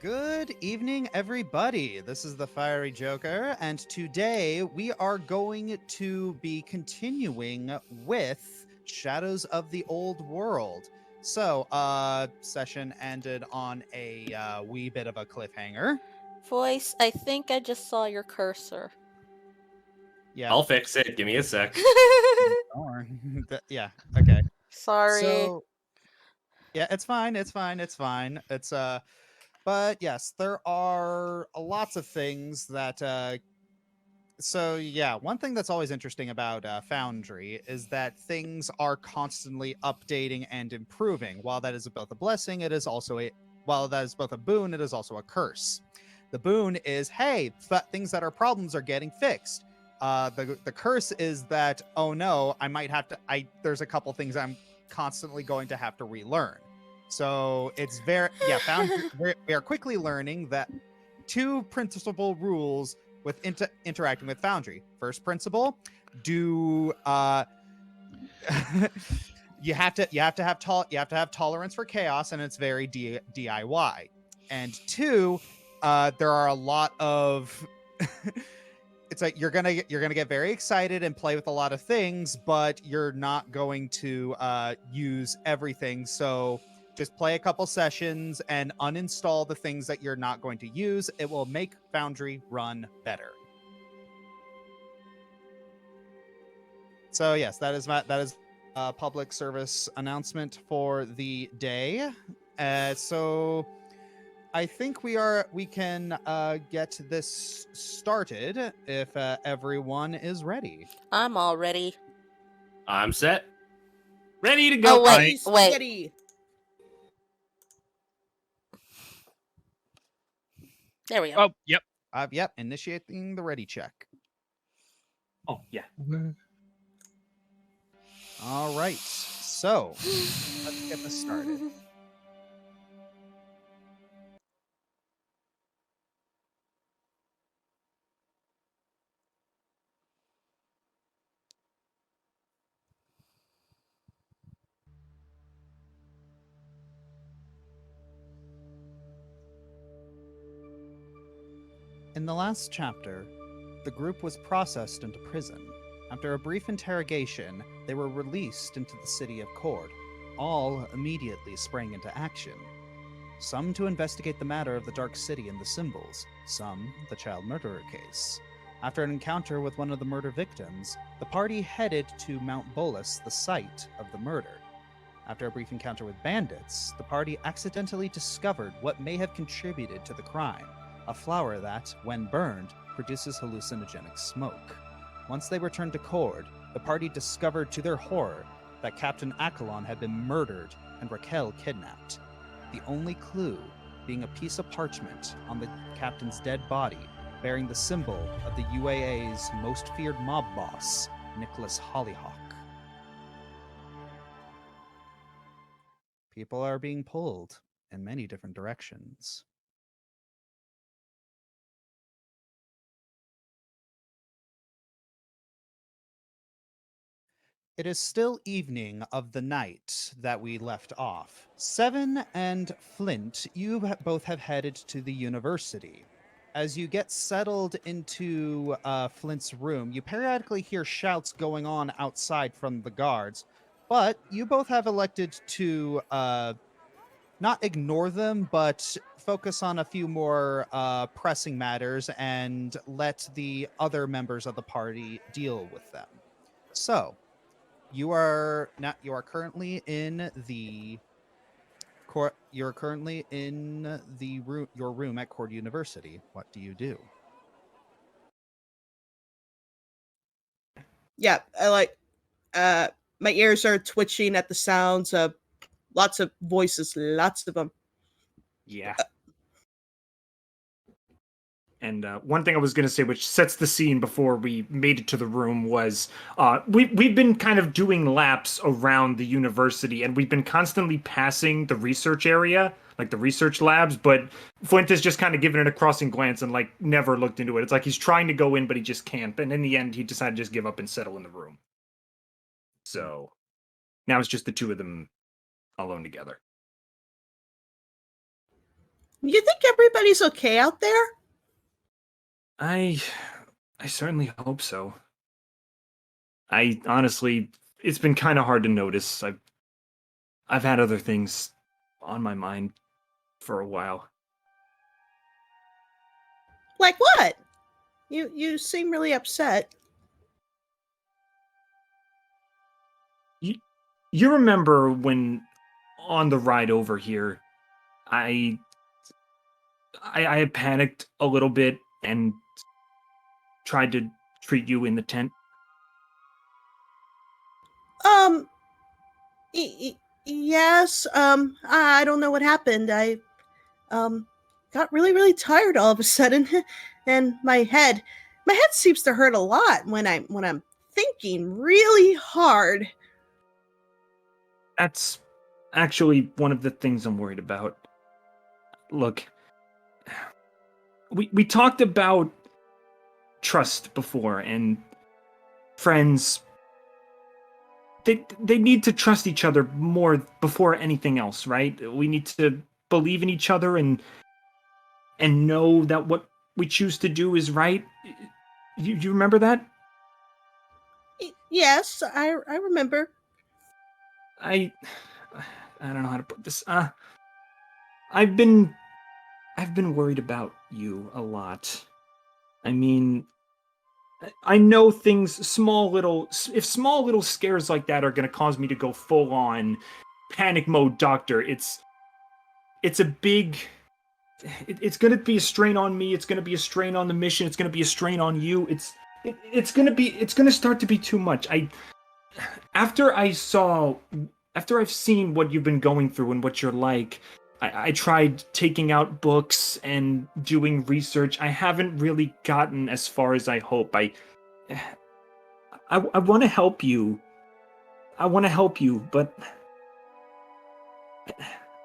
Good evening, everybody. This is the Fiery Joker, and today we are going to be continuing with Shadows of the Old World. So, session ended on a wee bit of a cliffhanger. Voice, I think I just saw your cursor. Yeah. I'll fix it. Give me a sec. Yeah. Okay. Sorry. So, yeah, it's fine. It's fine. It's fine. But yes, there are lots of things that. So yeah, one thing that's always interesting about Foundry is that things are constantly updating and improving. While that is both a blessing, it is also while that is both a boon, it is also a curse. The boon is, hey, things that are problems are getting fixed. The curse is that, oh no, I might have to. There's a couple things I'm constantly going to have to relearn. So it's Foundry. We are quickly learning that two principal rules with interacting with Foundry. First principle: do you have to have tolerance for chaos, and it's very DIY. And two, there are a lot of it's like you're gonna get very excited and play with a lot of things, but you're not going to use everything. So just play a couple sessions and uninstall the things that you're not going to use. It will make Foundry run better. So yes, that is a public service announcement for the day. So I think we can get this started if everyone is ready. I'm all ready. I'm set. Ready to go. Oh, wait. Spaghetti. There we go. Oh, yep. Yep, initiating the ready check. Oh, yeah. All right, so let's get this started. In the last chapter, the group was processed into prison. After a brief interrogation, they were released into the city of Cord. All immediately sprang into action. Some to investigate the matter of the Dark City and the symbols, some the child murderer case. After an encounter with one of the murder victims, the party headed to Mount Bolus, the site of the murder. After a brief encounter with bandits, the party accidentally discovered what may have contributed to the crime. A flower that, when burned, produces hallucinogenic smoke. Once they returned to Cord, the party discovered to their horror that Captain Accolon had been murdered and Raquel kidnapped. The only clue being a piece of parchment on the captain's dead body bearing the symbol of the UAA's most feared mob boss, Nicholas Hollyhock. People are being pulled in many different directions. It is still evening of the night that we left off. Seven and Flint, you both have headed to the university. As you get settled into Flint's room, you periodically hear shouts going on outside from the guards, but you both have elected to not ignore them, but focus on a few more pressing matters and let the other members of the party deal with them. So, you are currently in the your room at Cord University. What do you do? Yeah, my ears are twitching at the sounds of lots of voices, lots of them. Yeah. And one thing I was going to say, which sets the scene before we made it to the room, was we've been kind of doing laps around the university, and we've been constantly passing the research area, like the research labs, but Flint has just kind of given it a crossing glance and like never looked into it. It's like he's trying to go in, but he just can't. And in the end, he decided to just give up and settle in the room. So now it's just the two of them alone together. You think everybody's okay out there? I certainly hope so. I honestly, it's been kind of hard to notice. I've had other things on my mind for a while. Like what? You seem really upset. You remember when on the ride over here, I had panicked a little bit and tried to treat you in the tent? Um, yes. I don't know what happened. I got really tired all of a sudden, and my head seems to hurt a lot when I'm thinking really hard. That's actually one of the things I'm worried about. Look, we talked about trust before, and friends, they need to trust each other more before anything else, right? We need to believe in each other and know that what we choose to do is right. You remember that? Yes, I remember. I I don't know how to put this. I've been worried about you a lot. I mean, I know things, if small little scares like that are going to cause me to go full on panic mode doctor, it's a big, it's going to be a strain on me. It's going to be a strain on the mission. It's going to be a strain on you. It's going to start to be too much. After I've seen what you've been going through and what you're like, I tried taking out books and doing research. I haven't really gotten as far as I hope. I want to help you. I want to help you, but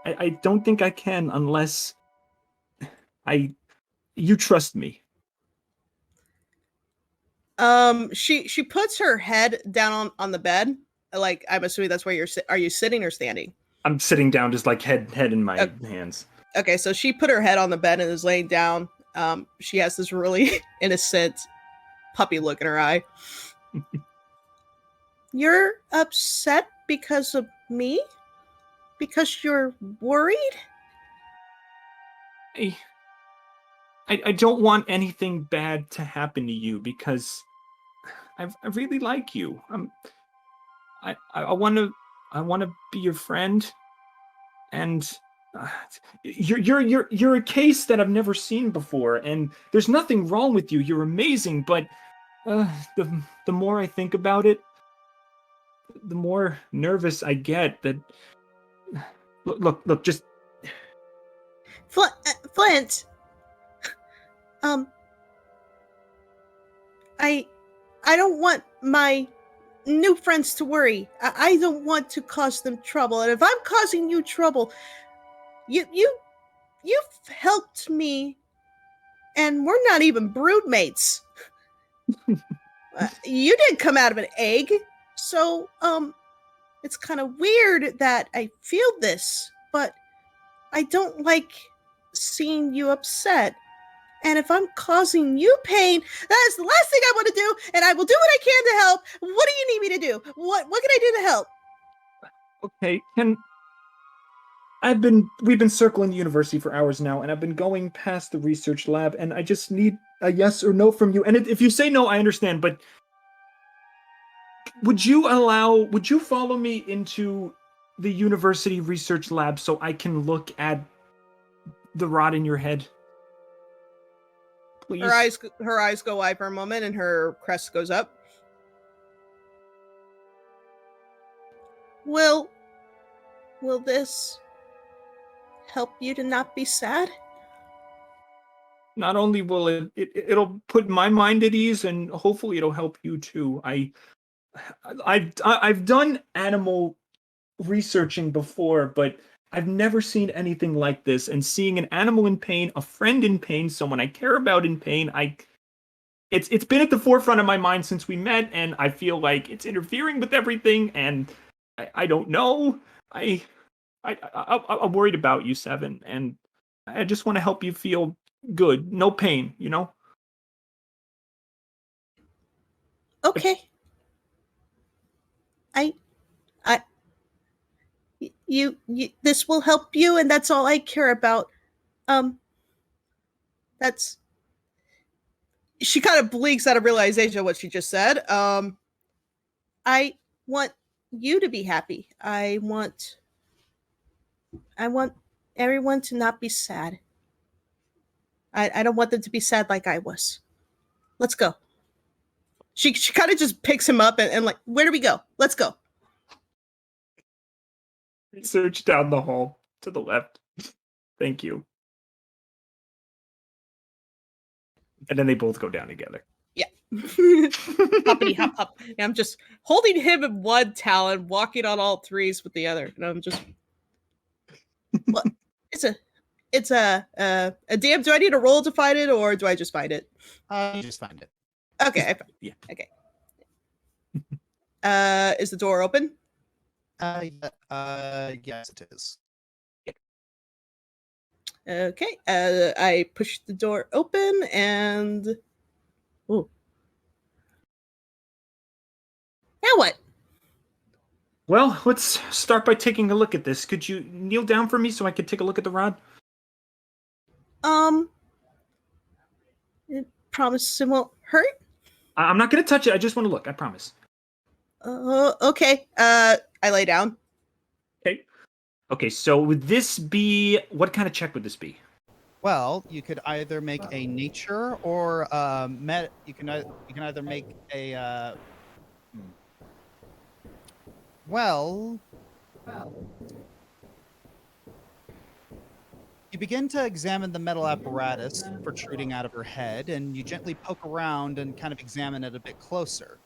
I don't think I can unless you trust me. She puts her head down on the bed. Like, I'm assuming that's where are you sitting or standing? I'm sitting down, just like head in my hands. Okay, so she put her head on the bed and is laying down. She has this really innocent puppy look in her eye. You're upset because of me? Because you're worried? I don't want anything bad to happen to you because I really like you. I want to be your friend, and you're a case that I've never seen before, and there's nothing wrong with you. You're amazing, but the more I think about it, the more nervous I get. That look, just Flint. I don't want my new friends to worry. I don't want to cause them trouble. And if I'm causing you trouble, you've helped me, and we're not even broodmates. You didn't come out of an egg, so it's kind of weird that I feel this, but I don't like seeing you upset. And if I'm causing you pain, that is the last thing I want to do, and I will do what I can to help. What do you need me to do? What can I do to help? Okay, we've been circling the university for hours now, and I've been going past the research lab, and I just need a yes or no from you. And if you say no, I understand, but would you follow me into the university research lab so I can look at the rod in your head? Please. Her eyes go wide for a moment, and her crest goes up. Will this help you to not be sad? Not only will it'll put my mind at ease, and hopefully it'll help you too. I've done animal researching before, but I've never seen anything like this. And seeing an animal in pain, a friend in pain, someone I care about in pain, it's been at the forefront of my mind since we met, and I feel like it's interfering with everything, and I don't know. I'm worried about you, Seven, and I just want to help you feel good. No pain, you know? Okay. I you this will help you, and that's all I care about. Um that's She kind of blinks out of realization of what she just said. I want you to be happy. I want everyone to not be sad. I don't want them to be sad like I was. Let's go. She kind of just picks him up and like, where do we go? Let's go. Search down the hall to the left. Thank you. And then they both go down together. Yeah. Hoppity hop hop. And I'm just holding him in one talon, walking on all threes with the other. And I'm just well, it's a damn, do I need a roll to find it or do I just find it? You just find it. Okay. Yeah. Okay. Is the door open? Yes, it is. Okay. I push the door open and ooh. Now what? Well, let's start by taking a look at this. Could you kneel down for me so I could take a look at the rod? Promise it won't hurt. I'm not going to touch it. I just want to look. I promise. Okay. I lay down. Okay. Okay, so would this be... What kind of check would this be? Well, you could either make a nature or you can either make a well, you begin to examine the metal apparatus protruding out of her head, and you gently poke around and kind of examine it a bit closer.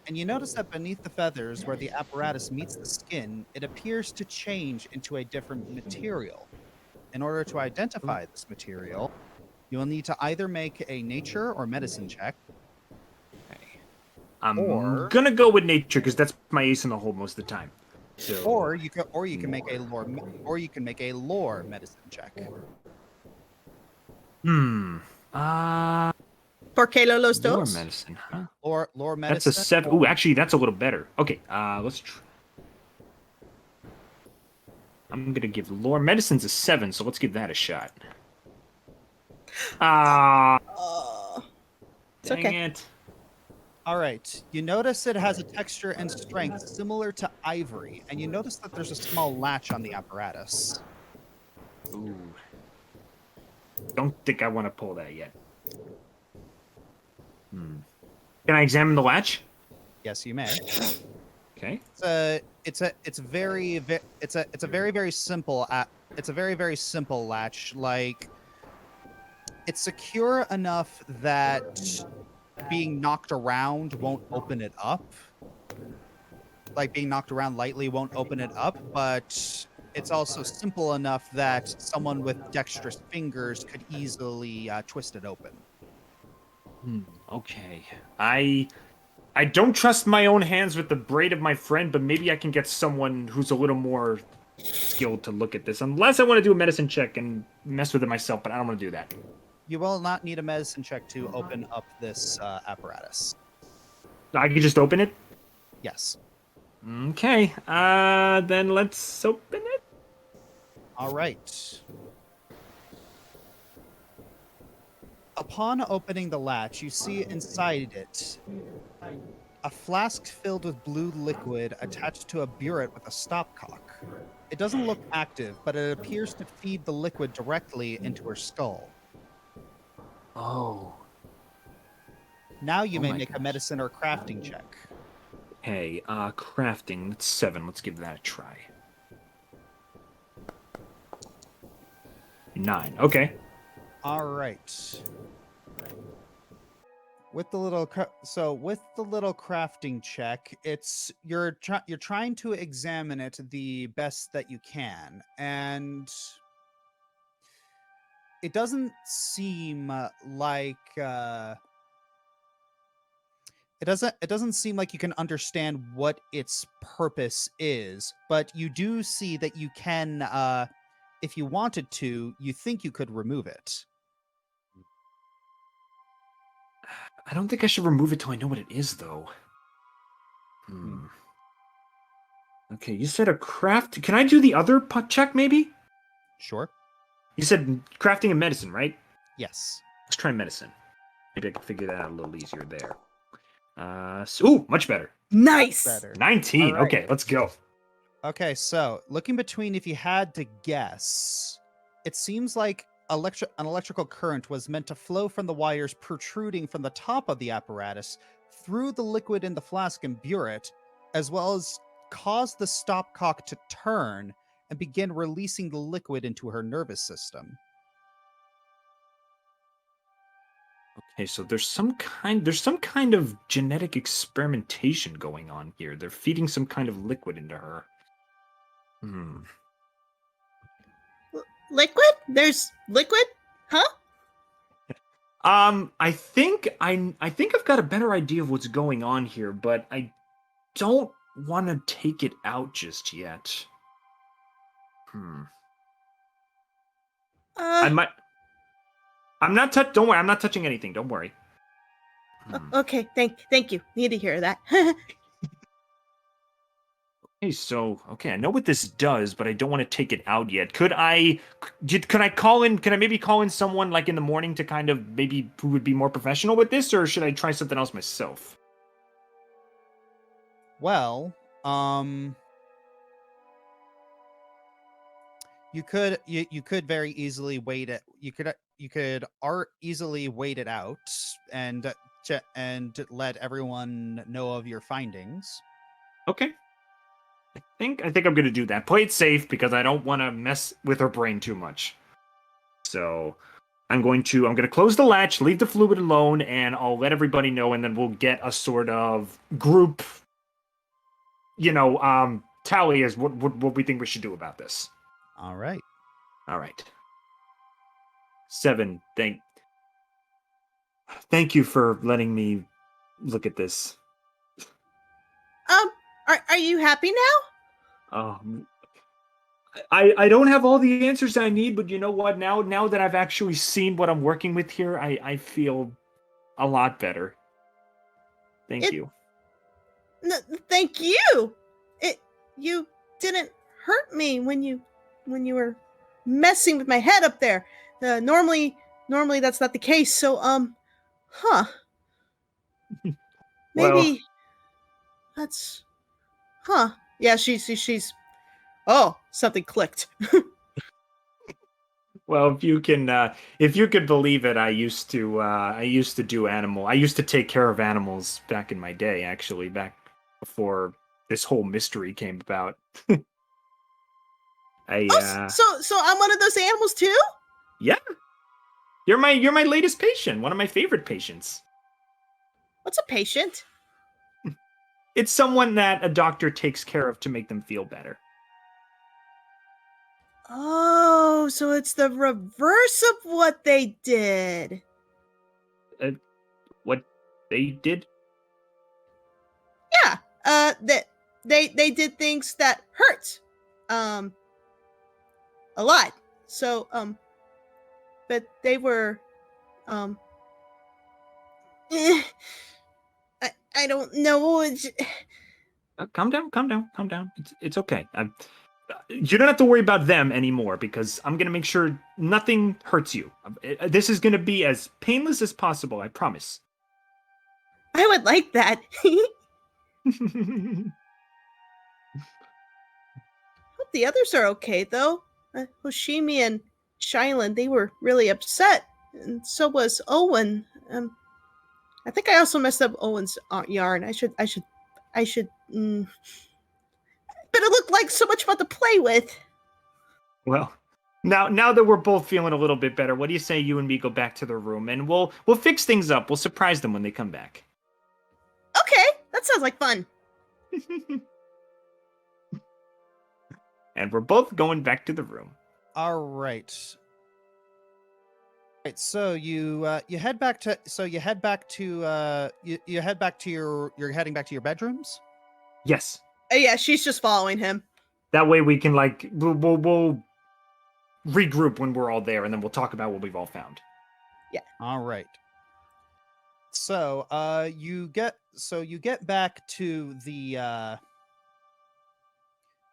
And you notice that beneath the feathers, where the apparatus meets the skin, it appears to change into a different material. In order to identify this material, you will need to either make a nature or medicine check. Okay. I'm gonna go with nature because that's my ace in the hole most of the time. So, Or you can make a lore medicine check. Por qué lo los Lore dos? medicine, huh? Lore medicine. That's a 7. Ooh, actually, that's a little better. Okay, let's I'm gonna give lore medicine's a 7, so let's give that a shot. It's Dang okay. it. All right. You notice it has a texture and strength similar to ivory, and you notice that there's a small latch on the apparatus. Ooh. Don't think I want to pull that yet. Can I examine the latch? Yes, you may. Okay. It's a very very simple latch. Like, it's secure enough that being knocked around won't open it up. Like, being knocked around lightly won't open it up, but it's also simple enough that someone with dexterous fingers could easily twist it open. Okay. I don't trust my own hands with the braid of my friend, but maybe I can get someone who's a little more skilled to look at this. Unless I want to do a medicine check and mess with it myself, but I don't want to do that. You will not need a medicine check to open up this apparatus. I can just open it? Yes. Okay. Then let's open it. All right. Upon opening the latch, you see inside it a flask filled with blue liquid attached to a burette with a stopcock. It doesn't look active, but it appears to feed the liquid directly into her skull. Oh. Now you Oh may my make a gosh. medicine or crafting check. Okay, crafting. That's 7. Let's give that a try. 9. Okay. All right. With the little crafting check, it's you're trying to examine it the best that you can, and it doesn't seem like it doesn't seem like you can understand what its purpose is, but you do see that you can if you wanted to, you think you could remove it. I don't think I should remove it till I know what it is, though. Okay, you said a craft. Can I do the other check, maybe? Sure. You said crafting and medicine, right? Yes. Let's try medicine. Maybe I can figure that out a little easier there. Ooh, much better. Nice. Better. 19. All right. Okay, let's go. Okay, so looking between, if you had to guess, it seems like an electrical current was meant to flow from the wires protruding from the top of the apparatus through the liquid in the flask and burette, as well as cause the stopcock to turn and begin releasing the liquid into her nervous system. Okay, so there's some kind of genetic experimentation going on here. They're feeding some kind of liquid into her. Liquid? There's liquid? Huh? I think I've got a better idea of what's going on here, but I don't want to take it out just yet. I might. Don't worry, I'm not touching anything. Don't worry. Okay, thank you. Need to hear that. Okay, I know what this does, but I don't want to take it out yet. Could I call in? Can I maybe call in someone like in the morning to kind of maybe who would be more professional with this, or should I try something else myself? Well, you could very easily wait it. You could easily wait it out and let everyone know of your findings. Okay. I think I'm gonna do that. Play it safe because I don't want to mess with her brain too much. So I'm gonna close the latch, leave the fluid alone, and I'll let everybody know, and then we'll get a sort of group, tally as what we think we should do about this. All right. 7. Thank you for letting me look at this. Are you happy now? I don't have all the answers I need, but you know what? Now that I've actually seen what I'm working with here, I feel a lot better. Thank you. Thank you. You didn't hurt me when you were messing with my head up there. Normally that's not the case. So maybe that's yeah. She's something clicked. Well, if you could believe it, I used to take care of animals back in my day, actually, back before this whole mystery came about. So I'm one of those animals too? Yeah. You're my latest patient, one of my favorite patients. What's a patient? It's someone that a doctor takes care of to make them feel better. Oh, so it's the reverse of what they did. What they did? Yeah. They did things that hurt. A lot. So but they were I don't know. Calm down. It's okay. You don't have to worry about them anymore because I'm going to make sure nothing hurts you. This is going to be as painless as possible, I promise. I would like that. Hope the others are okay, though. Hoshimi and Shylin, they were really upset. And so was Owen. I think I also messed up Owen's yarn. I should. But it looked like so much fun to play with. Well, now that we're both feeling a little bit better, what do you say you and me go back to the room and we'll fix things up. We'll surprise them when they come back. Okay, that sounds like fun. And we're both going back to the room. All right. Right, so you head back to you're heading back to your bedrooms? Yes. Yeah, she's just following him. That way we can we'll regroup when we're all there, and then we'll talk about what we've all found. All right. So, you get back to the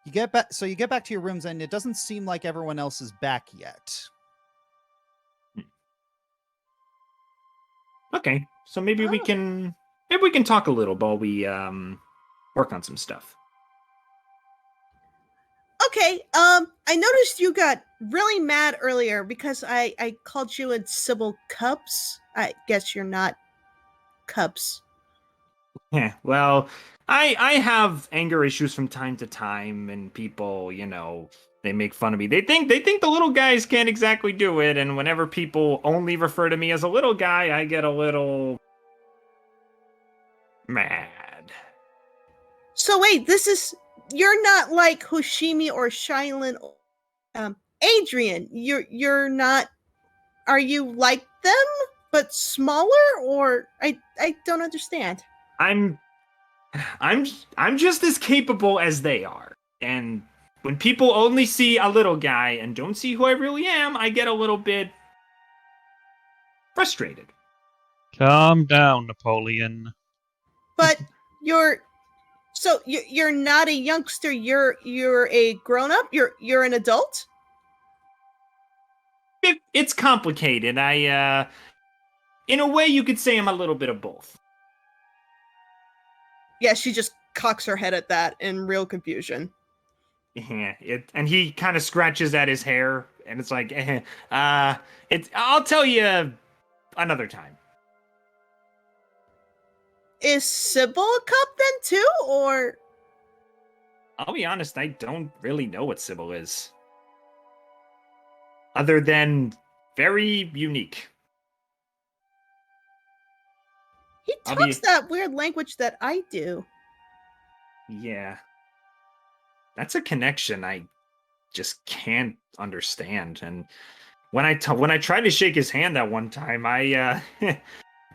you get back to your rooms, and it doesn't seem like everyone else is back yet. Okay, so maybe we Oh. can talk a little while we work on some stuff. Okay, I noticed you got really mad earlier because I called you and Sybil Cubs. I guess you're not Cubs. Yeah, well, I have anger issues from time to time, and people, they make fun of me. They think the little guys can't exactly do it, and whenever people only refer to me as a little guy, I get a little mad. So wait, you're not like Hoshimi or Shailin, Adrian. You're not. Are you like them but smaller, or I don't understand. I'm just as capable as they are. And when people only see a little guy and don't see who I really am, I get a little bit frustrated. Calm down, Napoleon. But you're not a youngster. You're a grown up. You're an adult. It's complicated. In a way, you could say I'm a little bit of both. Yeah, she just cocks her head at that in real confusion. Yeah, and he kind of scratches at his hair, and it's like, I'll tell you another time. Is Sybil a cup then too, or? I'll be honest, I don't really know what Sybil is. Other than very unique. He talks that weird language that I do. Yeah. That's a connection I just can't understand. And when I tried to shake his hand that one time, I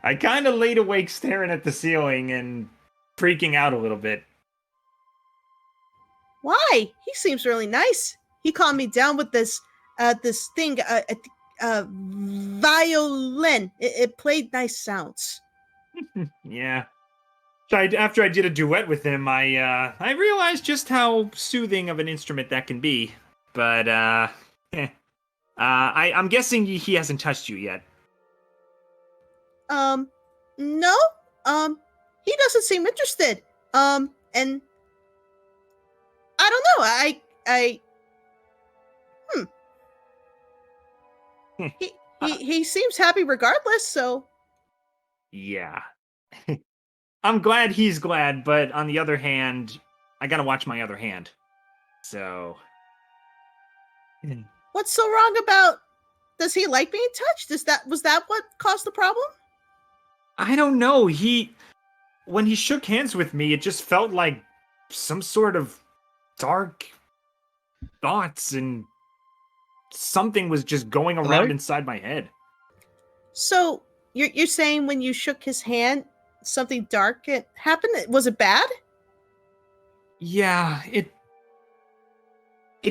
I kind of laid awake staring at the ceiling and freaking out a little bit. Why? He seems really nice. He calmed me down with this thing, violin. It played nice sounds. Yeah. After I did a duet with him, I realized just how soothing of an instrument that can be. But I'm guessing he hasn't touched you yet. No. He doesn't seem interested. And I don't know. He seems happy regardless, so. Yeah. I'm glad he's glad, but on the other hand, I gotta watch my other hand. So. What's so wrong about? Does he like being touched? Was that what caused the problem? I don't know. When he shook hands with me, it just felt like some sort of dark thoughts and something was just going around inside my head. So you're saying when you shook his hand, something dark happened? Was it bad? Yeah, it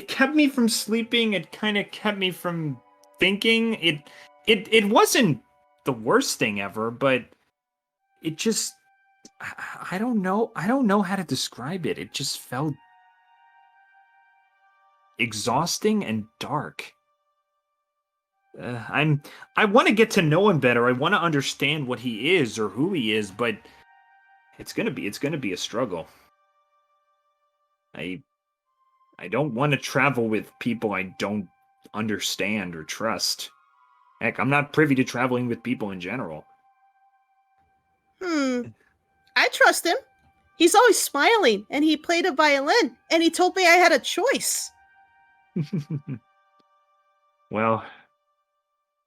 kept me from sleeping. It kind of kept me from thinking. It wasn't the worst thing ever, but it just I don't know how to describe it. It just felt exhausting and dark. I want to get to know him better. I want to understand what he is or who he is, but it's gonna be a struggle. I don't want to travel with people I don't understand or trust. Heck, I'm not privy to traveling with people in general. I trust him. He's always smiling, and he played a violin, and he told me I had a choice. Well,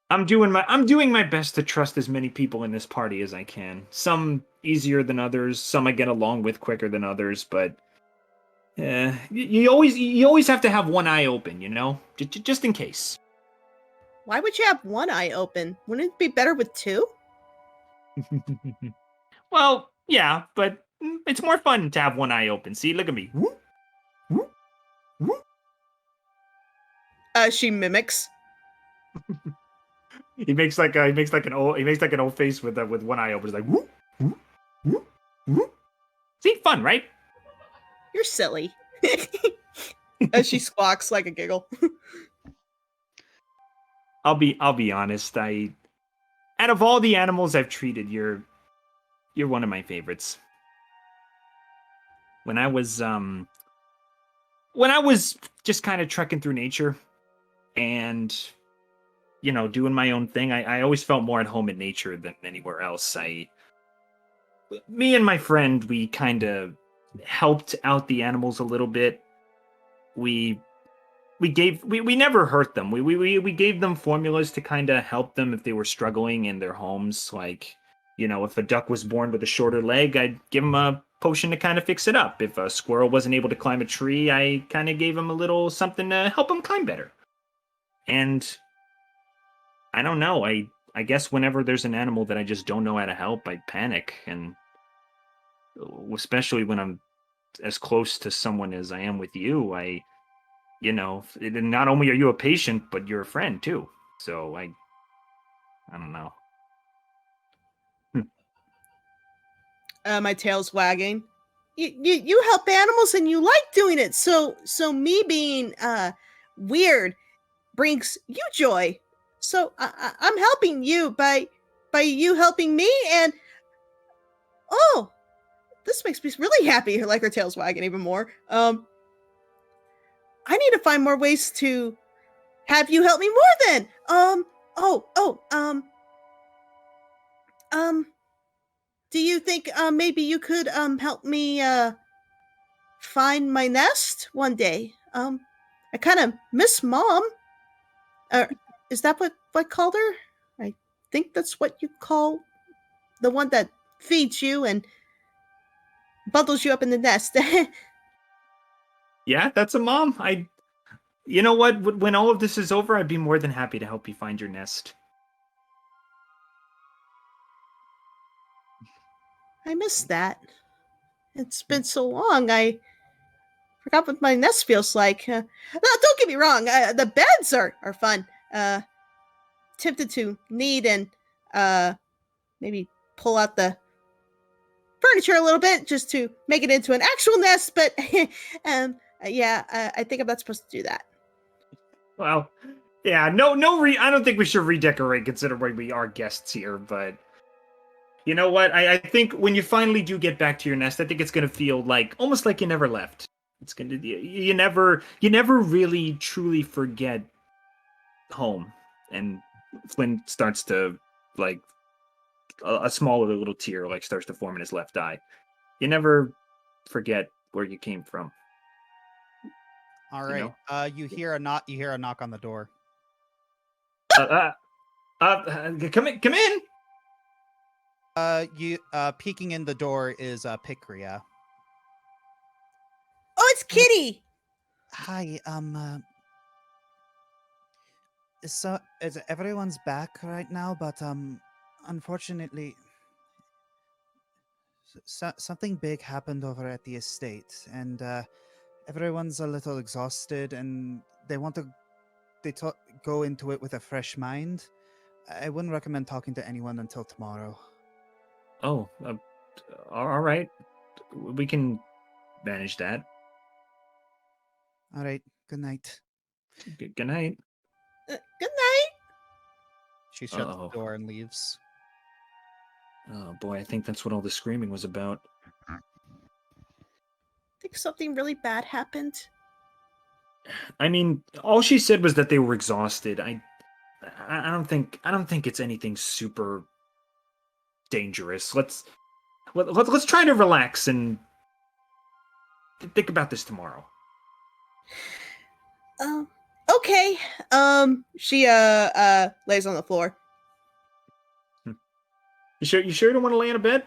I'm doing my best to trust as many people in this party as I can. Some easier than others, some I get along with quicker than others, but you always have to have one eye open, just in case. Why would you have one eye open? Wouldn't it be better with two? Well, yeah, but it's more fun to have one eye open. See, look at me. She mimics. He makes like an old face with one eye open. He's like, whoop, whoop, whoop, whoop. See, fun, right? You're silly. As she squawks like a giggle. I'll be honest. Out of all the animals I've treated, you're one of my favorites. When I was just kind of trekking through nature and doing my own thing, I always felt more at home in nature than anywhere else. Me and my friend, we kind of helped out the animals a little bit. We never hurt them. We gave them formulas to kind of help them if they were struggling in their homes. Like, if a duck was born with a shorter leg, I'd give them a potion to kind of fix it up. If a squirrel wasn't able to climb a tree, I kind of gave him a little something to help him climb better. And I don't know. I guess whenever there's an animal that I just don't know how to help, I panic. And especially when I'm as close to someone as I am with you, not only are you a patient, but you're a friend too. So I don't know. My tail's wagging. You help animals and you like doing it. So me being weird brings you joy. So I'm helping you by you helping me, and this makes me really happy. Like her tail's wagging even more. I need to find more ways to have you help me more then. Do you think maybe you could help me find my nest one day? I kind of miss Mom. Is that what I called her? I think that's what you call the one that feeds you and bundles you up in the nest. Yeah, that's a mom. You know what? When all of this is over, I'd be more than happy to help you find your nest. I miss that. It's been so long. I forgot what my nest feels like. No, don't get me wrong. The beds are fun. Tempted to knead and maybe pull out the furniture a little bit just to make it into an actual nest. But I think I'm not supposed to do that. Well, yeah, I don't think we should redecorate considering we are guests here, but you know what? I think when you finally do get back to your nest, I think it's gonna feel almost like you never left. It's gonna you never really truly forget home. And Flynn starts to a smaller little tear starts to form in his left eye. You never forget where you came from. All right. You hear a knock. You hear a knock on the door. Come in. You peeking in the door is Picria. Oh, it's Kitty. Hi. So everyone's back right now, but unfortunately, something big happened over at the estate, and everyone's a little exhausted, and they want to go into it with a fresh mind. I wouldn't recommend talking to anyone until tomorrow. Oh, all right. We can manage that. All right. Good night. Good night. Good night. She shuts the door and leaves. Oh boy, I think that's what all the screaming was about. I think something really bad happened. I mean, all she said was that they were exhausted. I don't think it's anything super dangerous. Let's try to relax and think about this tomorrow. Okay. She lays on the floor. You sure you don't want to lay in a bed?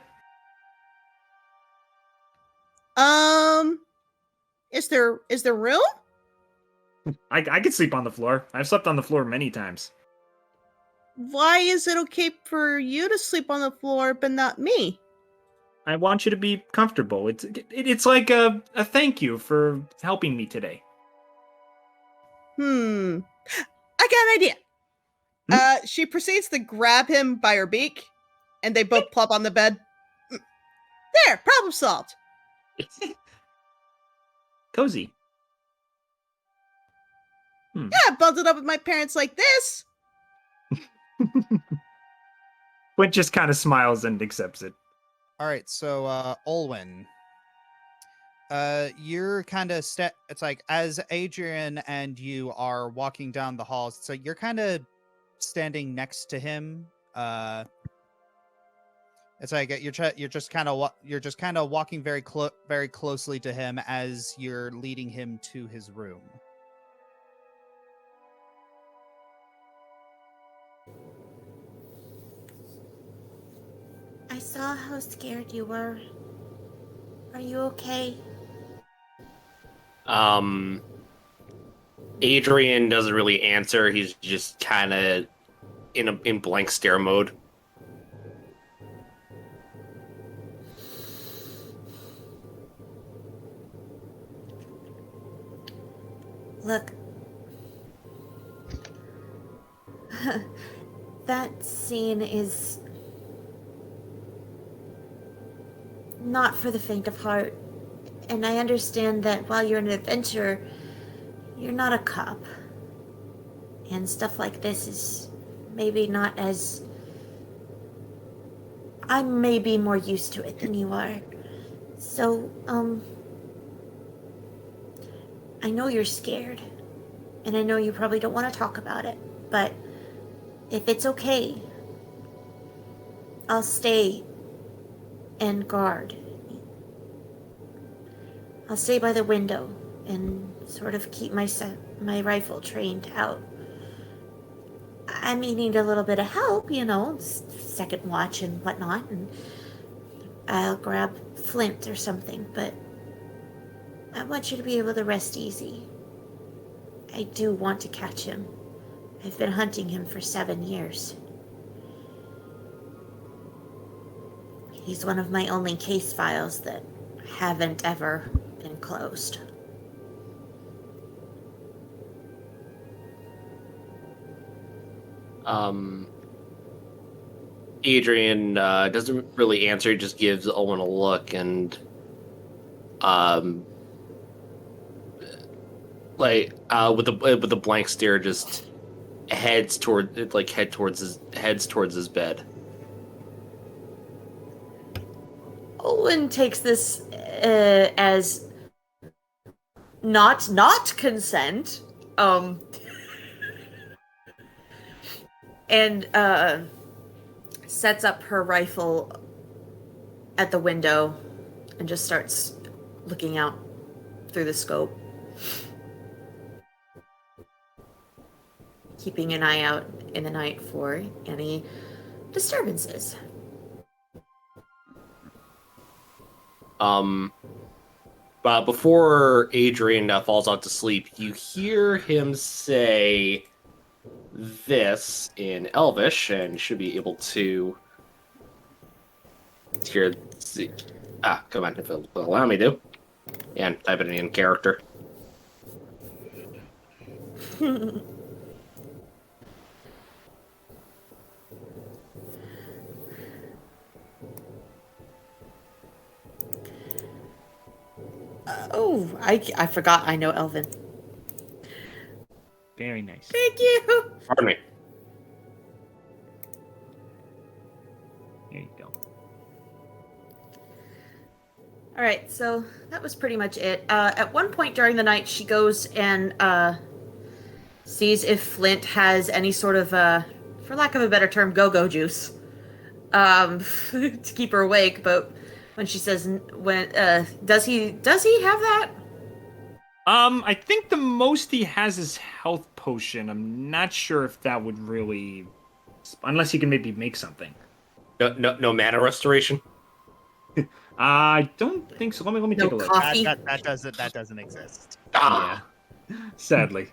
Is there room? I could sleep on the floor. I've slept on the floor many times. Why is it okay for you to sleep on the floor but not me? I want you to be comfortable. It's like a thank you for helping me today. I got an idea. She proceeds to grab him by her beak, and they both plop on the bed. There, problem solved. Cozy. Yeah, I bundled up with my parents like this. Quint just kind of smiles and accepts it. All right, so Olwen, you're kind of it's like as Adrian and you are walking down the halls, so you're kind of standing next to him. It's like you're just kind of walking very closely to him as you're leading him to his room. I saw how scared you were. Are you okay? Adrian doesn't really answer. He's just kind of in blank stare mode. Look. That scene is not for the faint of heart. And I understand that while you're an adventurer, you're not a cop. And stuff like this is maybe not as... I may be more used to it than you are. So, I know you're scared. And I know you probably don't want to talk about it. But if it's okay, I'll stay and guard. I'll stay by the window and sort of keep my rifle trained out. I may need a little bit of help, second watch and whatnot, and I'll grab Flint or something, but I want you to be able to rest easy. I do want to catch him. I've been hunting him for 7 years. He's one of my only case files that haven't ever been closed. Adrian doesn't really answer. He just gives Owen a look and with the blank stare, just heads towards his bed. Owen takes this as not consent, and sets up her rifle at the window and just starts looking out through the scope, keeping an eye out in the night for any disturbances. But before Adrian falls out to sleep, you hear him say this in Elvish, and you should be able to hear. Come on, if it'll allow me to, and type it in character. I forgot I know Elven. Very nice. Thank you! Pardon me. There you go. Alright, so that was pretty much it. At one point during the night, she goes and sees if Flint has any sort of, for lack of a better term, go-go juice to keep her awake. But when she says, does he have that? I think the most he has is health potion. I'm not sure if that would really, unless he can maybe make something. No mana restoration. I don't think so. Let me No take a look. coffee? That doesn't exist. Ah. Yeah. Sadly.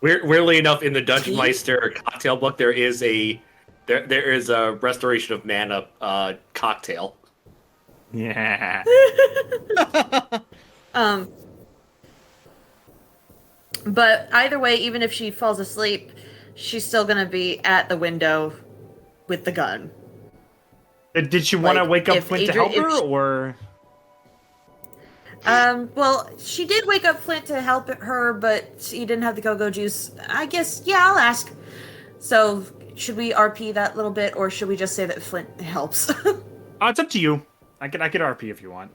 Weirdly enough, in the Dungeon Meister cocktail book, there is a restoration of mana cocktail. Yeah. But either way, even if she falls asleep, she's still gonna be at the window with the gun. Did she want to Like, wake up if Flint to Adrian- help if her, she- or? Well, she did wake up Flint to help her, but he didn't have the go-go juice. I guess, yeah, I'll ask. So, should we RP that little bit, or should we just say that Flint helps? It's up to you. I could RP if you want.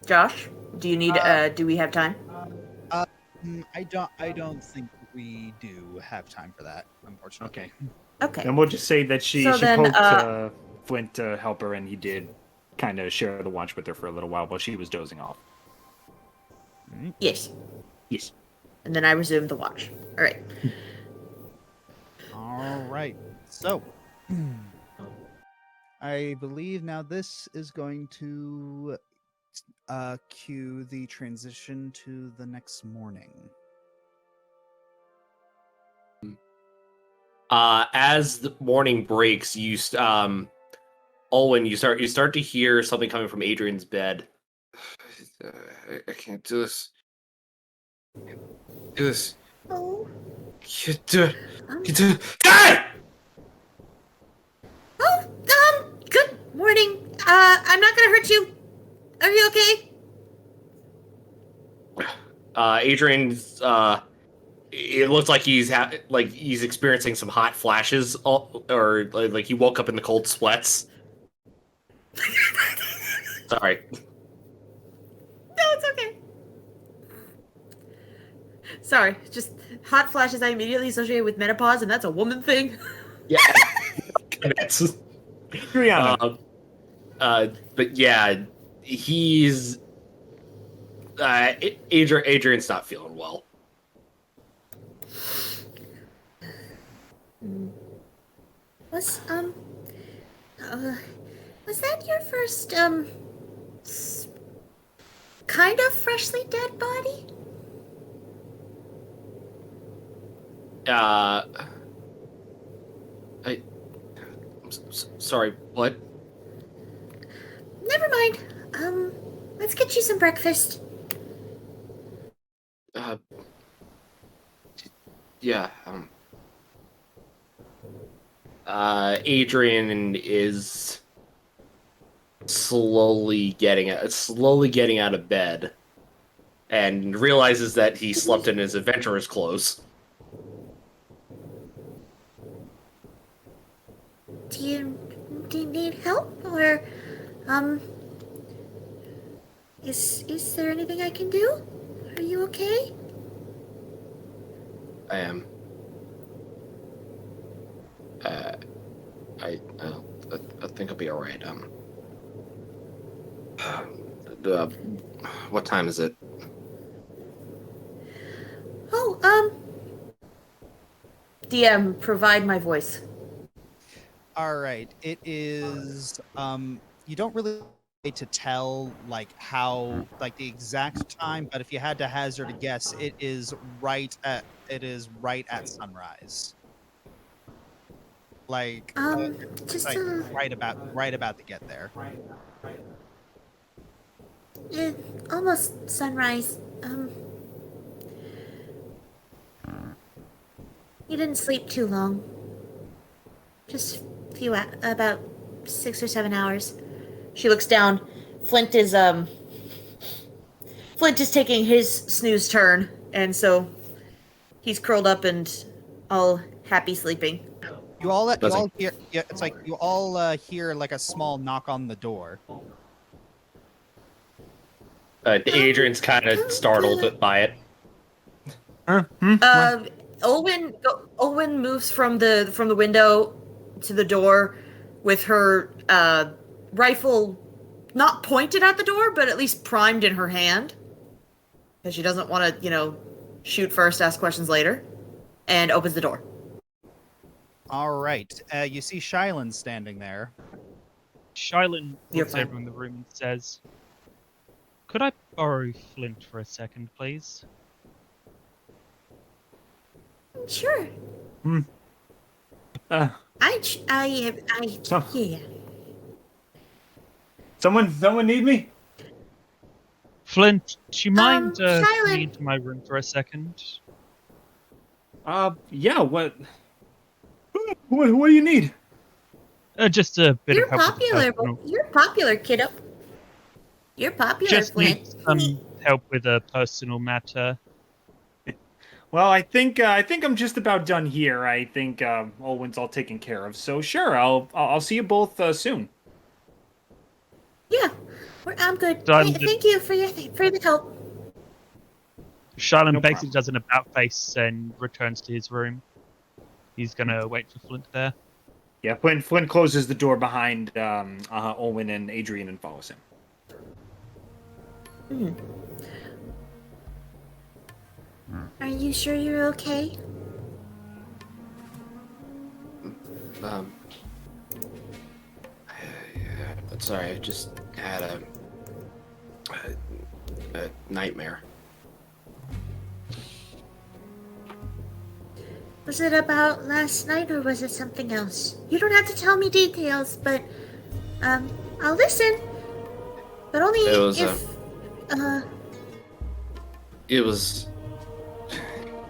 Josh, do you need? Do we have time? I don't think we do have time for that, unfortunately. Okay. Okay. Then we'll just say that she So then, poked Flint to help her, and he did kind of share the watch with her for a little while she was dozing off. Yes. Yes. And then I resumed the watch. All right. All right. So, I believe now this is going to cue the transition to the next morning. As the morning breaks, Owen, you start to hear something coming from Adrian's bed. I can't do this. Do this. Oh. Can't do it. Can't do it. God! Oh, good morning. I'm not gonna hurt you. Are you okay? Adrian's it looks like he's experiencing some hot flashes, or like he woke up in the cold sweats. Sorry. No, it's okay. Sorry, just hot flashes I immediately associate with menopause, and that's a woman thing. Yeah. It's- Brianna. but yeah, he's Adrian's not feeling well. Was that your first, kind of freshly dead body? Sorry, what? Never mind. Let's get you some breakfast. Yeah, Adrian is slowly getting out of bed and realizes that he slept in his adventurer's clothes. Do you need help, or is there anything I can do? Are you okay? I am. I think I'll be all right. What time is it? Oh, DM, provide my voice. All right. It is you don't really need to tell like the exact time, but if you had to hazard a guess, it is right at sunrise. Like just like right about to get there. almost sunrise. You didn't sleep too long. Just about 6 or 7 hours. She looks down. Flint is taking his snooze turn, and so he's curled up and all happy sleeping. You all hear it's like you all hear like a small knock on the door. Adrian's kind of startled by it. Owen moves from the window to the door with her rifle not pointed at the door, but at least primed in her hand, because she doesn't want to, shoot first, ask questions later, and opens the door. All right. You see Shylin standing there. Shylin You're looks fine. over in the room and says, "Could I borrow Flint for a second, please?" Sure. Uh, So- Yeah. someone need me? Flint, do you mind coming Shiloh. into my room for a second? Yeah. What do you need? Just a bit You're of help with the popular. personal. You're popular, kiddo. You're popular, Just need Flint. some help with a personal matter. Well, I think I'm just about done here. I think Olwen's all taken care of. So sure, I'll see you both soon. Yeah, I'm good. Done. Thank you for the help. Shalom No basically problem. does an about face and returns to his room. He's gonna wait for Flint there. Yeah, Flint closes the door behind Olwen and Adrian and follows him. Are you sure you're okay? Sorry, I just had a nightmare. Was it about last night or was it something else? You don't have to tell me details, but I'll listen. But only It was, if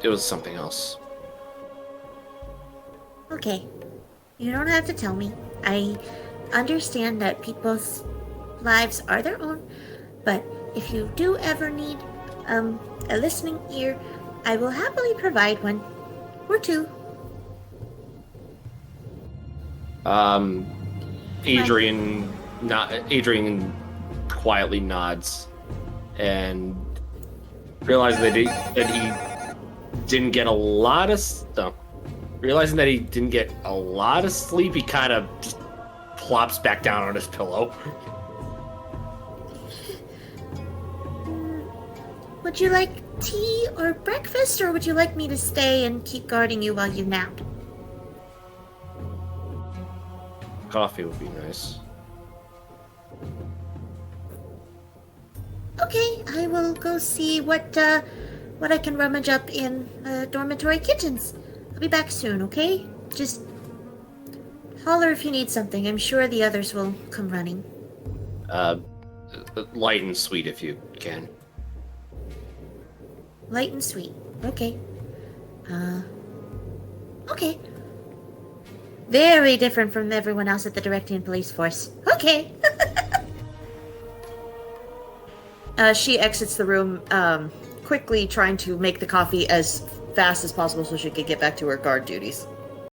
It was something else. okay. You don't have to tell me. I understand that people's lives are their own, but if you do ever need a listening ear, I will happily provide one. Or two. Adrian quietly nods and realizing that he didn't get a lot of realizing that he didn't get a lot of sleep, he kind of just plops back down on his pillow. Would you like tea or breakfast, or would you like me to stay and keep guarding you while you nap? Coffee would be nice. Okay, I will go see what I can rummage up in dormitory kitchens. I'll be back soon, okay? Just holler if you need something. I'm sure the others will come running. Light and sweet if you can. Light and sweet. Okay. Okay. Very different from everyone else at the Directian Police Force. Okay. She exits the room, quickly trying to make the coffee as fast as possible so she could get back to her guard duties.